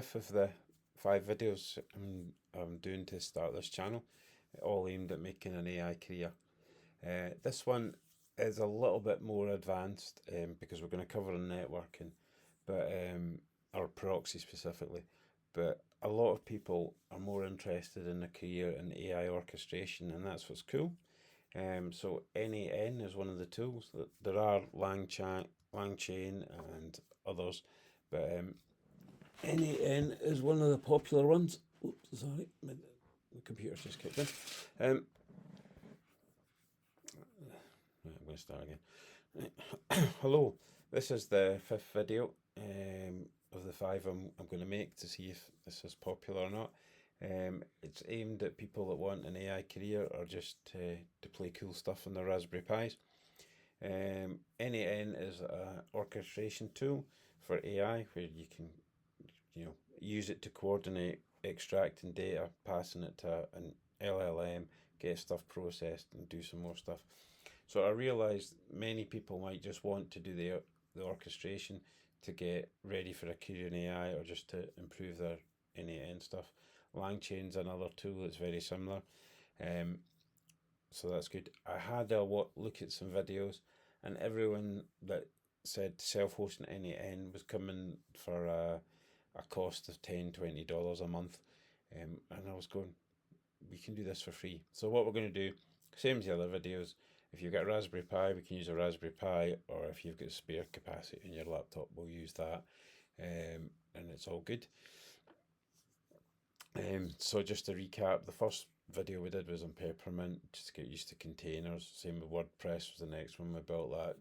Of the 5 videos I'm doing to start this channel, all aimed at making an AI career. This one is a little bit more advanced because we're going to cover networking, but or proxy specifically. But a lot of people are more interested in a career in AI orchestration, and that's what's cool. So n8n is one of the tools. There are LangChain and others, but n8n is one of the popular ones. Oops, sorry, my computer's just kicked in. Right, I'm going to start again. Hello, this is the 5th video of the 5 I'm going to make to see if this is popular or not. It's aimed at people that want an AI career or just to play cool stuff on their Raspberry Pis. n8n is an orchestration tool for AI where you can use it to coordinate extracting data, passing it to an LLM, get stuff processed and do some more stuff. So I realised many people might just want to do the orchestration to get ready for a career in AI or just to improve their n8n stuff. LangChain's another tool that's very similar. So that's good. I had a look at some videos, and everyone that said self-hosting n8n was coming for a cost of $10-20 a month. And I was going, we can do this for free. So what we're going to do, same as the other videos, if you've got a Raspberry Pi, we can use a Raspberry Pi, or if you've got spare capacity in your laptop, we'll use that. And it's all good. So just to recap, the first video we did was on Peppermint, just to get used to containers. Same with WordPress was the next one we built that.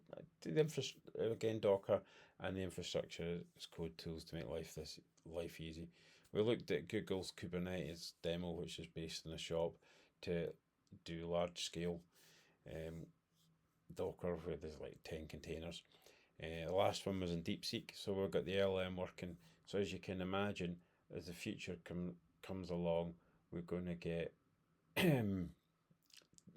Again, Docker, and the infrastructure is code tools to make life easy. We looked at Google's Kubernetes demo, which is based in a shop, to do large scale Docker where there's like 10 containers. The last one was in DeepSeek, so we've got the LM working. So as you can imagine, as the future comes along, we're going to get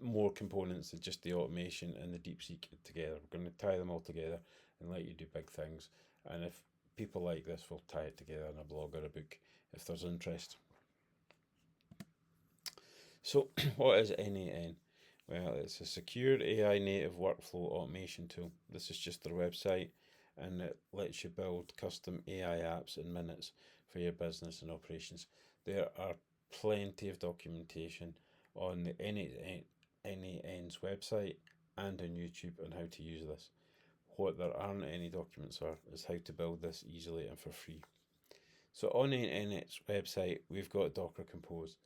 more components than just the automation and the DeepSeek together. We're going to tie them all together and let you do big things. And if people like this, we'll tie it together in a blog or a book if there's interest. So what is n8n? Well, it's a secure AI native workflow automation tool. This is just their website, and it lets you build custom AI apps in minutes for your business and operations. There are plenty of documentation on the n8n's website and on YouTube on how to use this. What there aren't any documents are is how to build this easily and for free. So on n8n's website, we've got Docker Compose.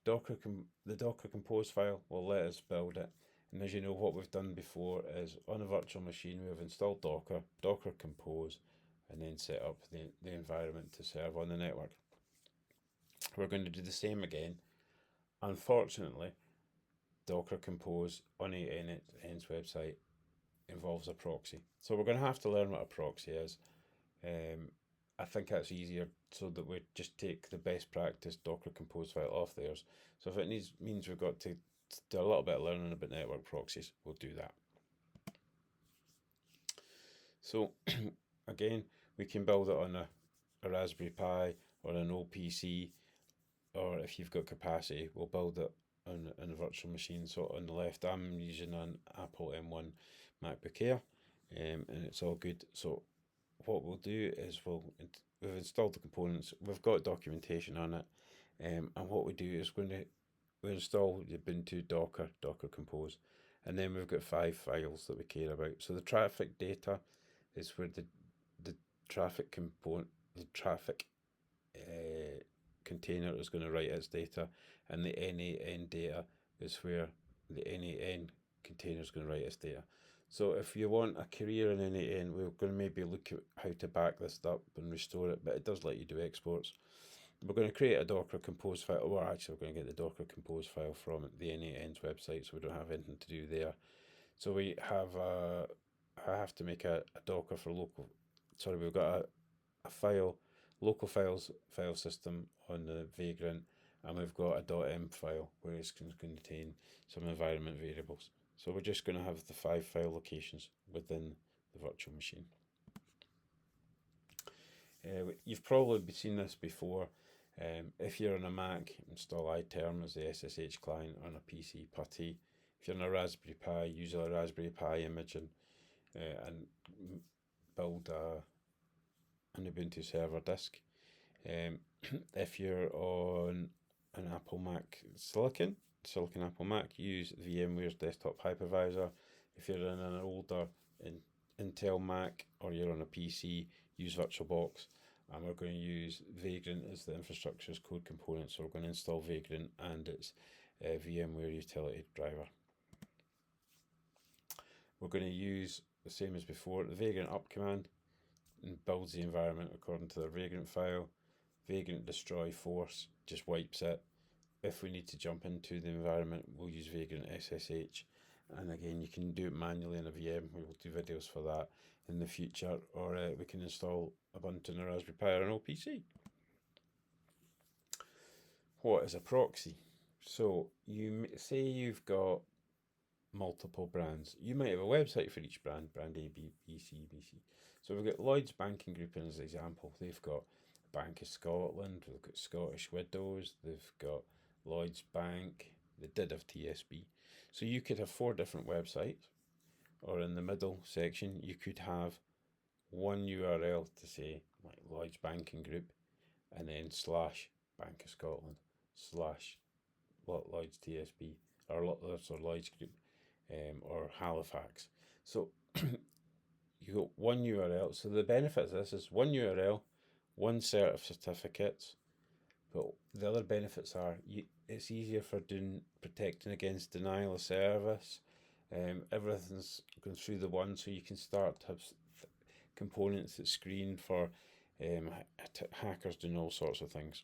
The Docker Compose file will let us build it. And as you know, what we've done before is on a virtual machine, we've installed Docker Compose, and then set up the environment to serve on the network. We're going to do the same again. Unfortunately, Docker Compose on n8n's website involves a proxy. So we're going to have to learn what a proxy is. I think that's easier so that we just take the best practice Docker Compose file off theirs. So if it means we've got to do a little bit of learning about network proxies, we'll do that. So again, we can build it on a Raspberry Pi or an old PC, or if you've got capacity, we'll build it on a virtual machine. So on the left, I'm using an Apple M1 MacBook Air, and it's all good. So what we'll do is we've installed the components, we've got documentation on it, and what we do is we install the Ubuntu Docker Compose, and then we've got 5 files that we care about. So the traefik data is where the traefik component, the traefik container is going to write its data, and the n8n data is where the n8n container is going to write its data. So if you want a career in n8n, we're going to maybe look at how to back this up and restore it, but it does let you do exports. We're going to create a Docker Compose file. Well, actually, we're going to get the Docker Compose file from the n8n's website, so we don't have anything to do there. So we have I have to make a Docker for local. Sorry, we've got a file, local file system on the Vagrant, and we've got a .m file where it's going to contain some environment variables. So we're just going to have the 5 file locations within the virtual machine. You've probably seen this before. If you're on a Mac, install iTerm as the SSH client. On a PC, PuTTY. If you're on a Raspberry Pi, use a Raspberry Pi image and build an Ubuntu server disk. If you're on an Apple Mac Silicon Apple Mac, use VMware's desktop hypervisor. If you're in an older Intel Mac or you're on a PC, use VirtualBox. And we're going to use Vagrant as the infrastructure as code component. So we're going to install Vagrant and its VMware utility driver. We're going to use the same as before, the Vagrant up command, and builds the environment according to the Vagrant file. Vagrant destroy force just wipes it. If we need to jump into the environment, we'll use Vagrant SSH. And again, you can do it manually in a VM. We will do videos for that in the future, or we can install Ubuntu on a Raspberry Pi or an old PC. What is a proxy? So you say you've got multiple brands. You might have a website for each brand A, B, C, B, C. So we've got Lloyds Banking Group as an example. They've got Bank of Scotland, we've got Scottish Widows, they've got Lloyds Bank, they did have TSB. So you could have 4 different websites, or in the middle section, you could have one URL to say like Lloyds Banking Group, and then / Bank of Scotland / Lloyds TSB, or Lloyds Group, or Halifax. So you got one URL. So the benefit of this is one URL, one set of certificates. But the other benefits are it's easier for protecting against denial of service. Everything's going through the one, so you can start to have components that screen for hackers doing all sorts of things.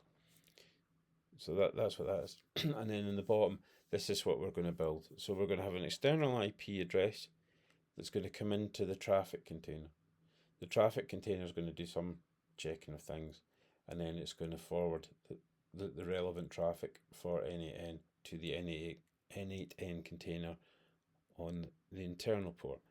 So that's what that is. And then in the bottom, this is what we're going to build. So we're going to have an external IP address that's going to come into the traefik container. The traefik container is going to do some checking of things, and then it's going to forward the relevant traffic for n8n to the n8n container on the internal port.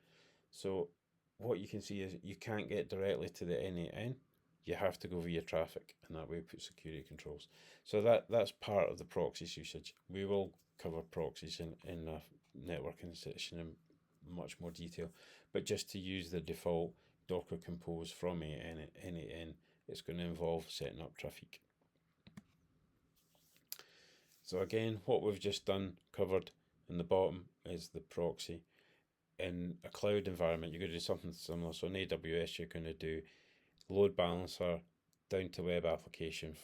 So what you can see is you can't get directly to the n8n. You have to go via traefik, and that way put security controls. So that's part of the proxies usage. We will cover proxies in a networking session in much more detail, but just to use the default Docker Compose from n8n, it's going to involve setting up traefik. So again, what we've just covered in the bottom is the proxy. In a cloud environment, you're going to do something similar. So in AWS, you're going to do load balancer down to web application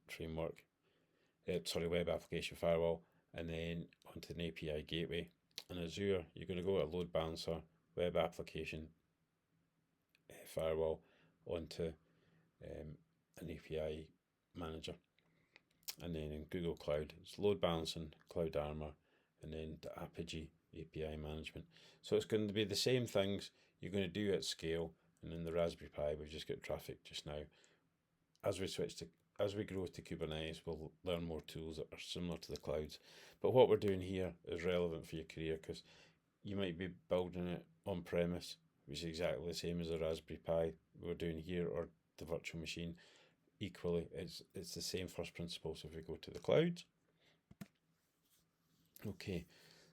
framework, web application firewall, and then onto an API gateway. In Azure, you're going to go at load balancer, web application firewall, onto an API manager. And then in Google Cloud, it's load balancing, Cloud Armor, and then the Apigee API management. So it's going to be the same things you're going to do at scale. And in the Raspberry Pi, we've just got traefik just now. As we grow to Kubernetes, we'll learn more tools that are similar to the clouds. But what we're doing here is relevant for your career, because you might be building it on premise, which is exactly the same as a Raspberry Pi we're doing here, or the virtual machine. Equally, it's the same first principles if we go to the clouds. Okay,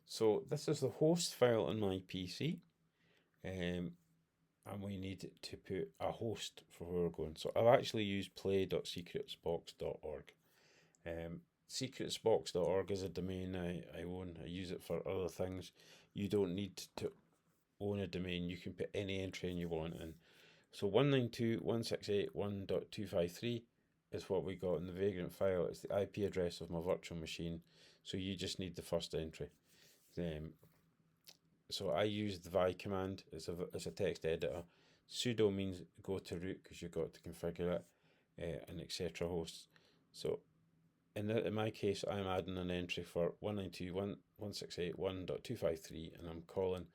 so this is the host file on my PC, and we need to put a host for where we're going. So I've actually used play.secretsbox.org. Secretsbox.org is a domain I own. I use it for other things. You don't need to own a domain. You can put any entry in you want in. So 192.168.1.253 is what we got in the Vagrant file. It's the IP address of my virtual machine. So you just need the first entry. So I use the vi command. It's a text editor. Sudo means go to root, because you've got to configure it, and etc. hosts. So in my case, I'm adding an entry for 192.168.1.253, and I'm calling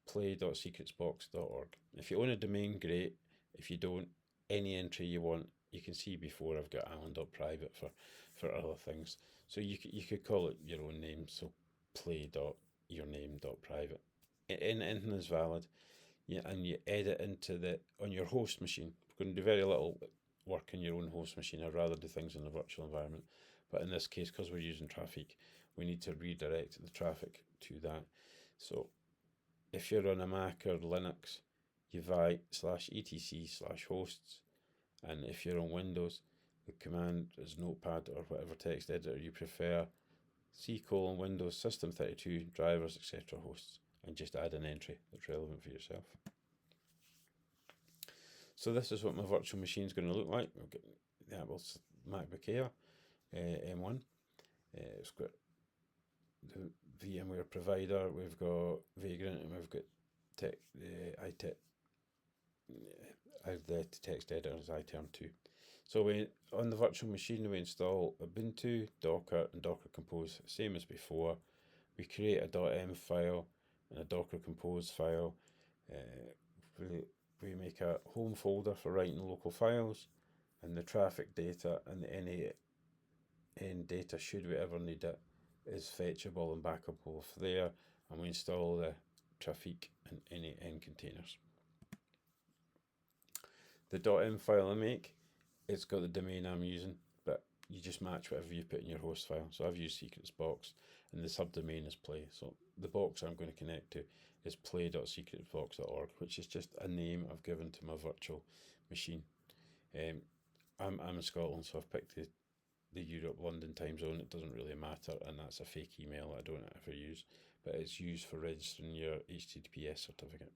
play.secretsbox.org. If you own a domain, great. If you don't, any entry you want. You can see before I've got allen.private for other things. So you could call it your own name. So play.yourname.private. Anything is valid. Yeah, and you edit into on your host machine. We're going to do very little work in your own host machine. I'd rather do things in a virtual environment. But in this case, because we're using traefik, we need to redirect the traffic to that. So if you're on a Mac or Linux, you vi/etc/hosts. And if you're on Windows, the command is Notepad or whatever text editor you prefer, C:\Windows system32 drivers etc. hosts, and just add an entry that's relevant for yourself. So this is what my virtual machine is going to look like. We've got the Apple MacBook Air M1. It's got the VMware provider. We've got Vagrant, and we've got the text editor as iTerm2. So on the virtual machine we install Ubuntu, Docker, and Docker Compose, same as before. We create a .m file and a Docker Compose file. We make a home folder for writing local files, and the traefik data and the n8n data, should we ever need it, is fetchable and backupable there, and we install the traefik and n8n containers. The .m file I make, it's got the domain I'm using, but you just match whatever you put in your host file. So I've used secrets box, and the subdomain is play. So the box I'm going to connect to is play.secretsbox.org, which is just a name I've given to my virtual machine. I'm in Scotland, so I've picked the Europe London time zone. It doesn't really matter, and that's a fake email I don't ever use, but it's used for registering your HTTPS certificate.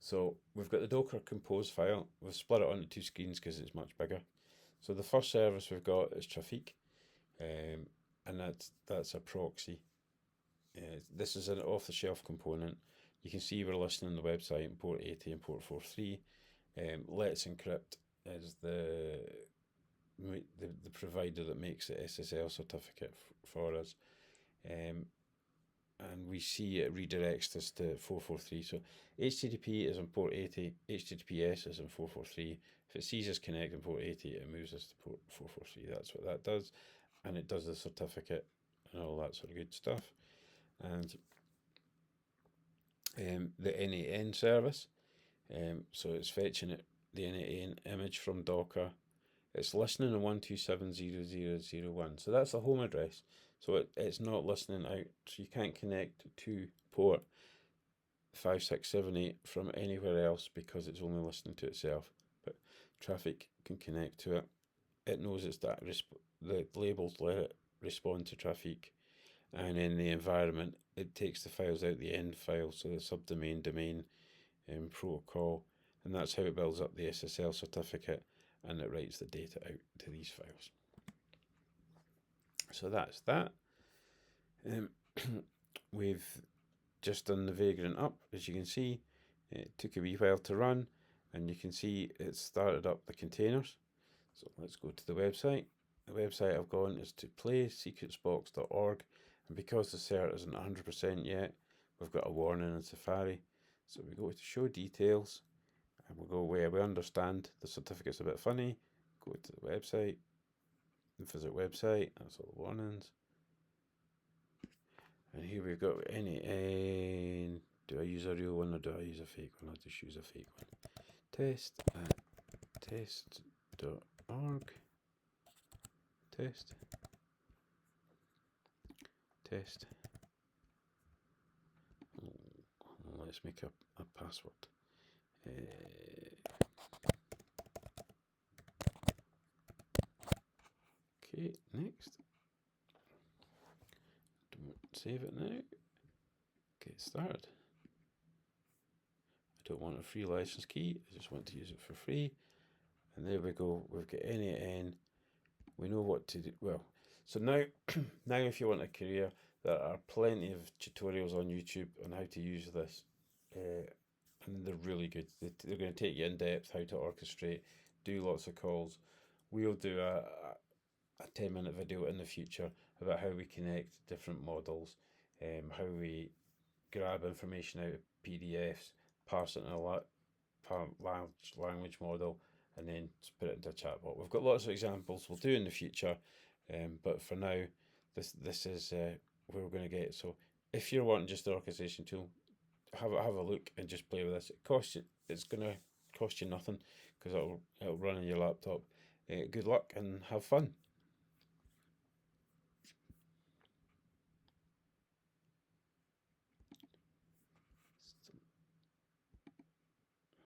So we've got the Docker Compose file. We've split it onto two screens because it's much bigger. So the first service we've got is traefik, and that's a proxy. This is an off-the-shelf component. You can see we're listening on the website in port 80 and port 43. Let's Encrypt is the provider that makes the SSL certificate for us. And we see it redirects us to 443. So HTTP is on port 80, HTTPS is on 443. If it sees us connect in port 80, it moves us to port 443. That's what that does. And it does the certificate and all that sort of good stuff. And the n8n service, so it's fetching the n8n image from Docker. It's listening on 127.0.0.0.1. So that's the home address. So it's not listening out. So you can't connect to port 5678 from anywhere else because it's only listening to itself. But traefik can connect to it. It knows it's that the labels let it respond to traefik. And in the environment, it takes the files out the end file, so the subdomain, domain, protocol, and that's how it builds up the SSL certificate, and it writes the data out to these files. So that's that. We've just done the Vagrant up, as you can see. It took a wee while to run, and you can see it started up the containers. So let's go to the website. The website I've gone is to playsecretsbox.org, and because the cert isn't 100% yet, we've got a warning in Safari. So we go to show details, and we'll go where we understand the certificate's a bit funny. Go to the website, visit website, that's all the warnings. And here we've got n8n. Do I use a real one or do I use a fake one? I'll just use a fake one. Test at test.org. Test. Let's make a password. Okay, next. Don't save it now. Get started. I don't want a free license key, I just want to use it for free. And there we go, we've got n8n. We know what to do. Well, so now, if you want a career, there are plenty of tutorials on YouTube on how to use this. And they're really good. They're going to take you in depth how to orchestrate, do lots of calls. We'll do a 10-minute video in the future about how we connect different models, how we grab information out of PDFs, parse it in a large language model, and then put it into a chatbot. We've got lots of examples we'll do in the future, but for now, this is where we're going to get. So if you're wanting just an orchestration tool, have a look and just play with this. It's going to cost you nothing because it'll run on your laptop. Good luck and have fun.